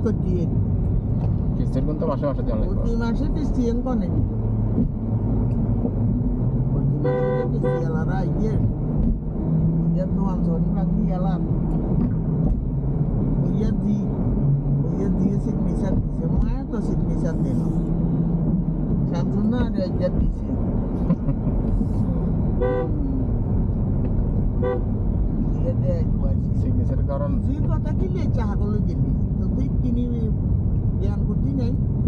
kerjaan. কিস্তির কিন্তু মাসে মাসে দেওয়া লাগবে। প্রতি মাসে কিস্তি এনকো নেই। প্রতি মাসে কিস্তি আলাদা ইয়ে। ইয়ে তো আনসারি বাকি আলাদা। ইয়ে দিয়ে সিগনেচার দিছে। মায়া তো সিগনেচার দিল। শান্তনা আর ইয়ে দিছে। ইয়ে দেয় কইছি। সিগনেচারের কারণ যে কথা কি লে চাহা গেলি তো তুই কিনি জ্ঞান বুদ্ধি নেই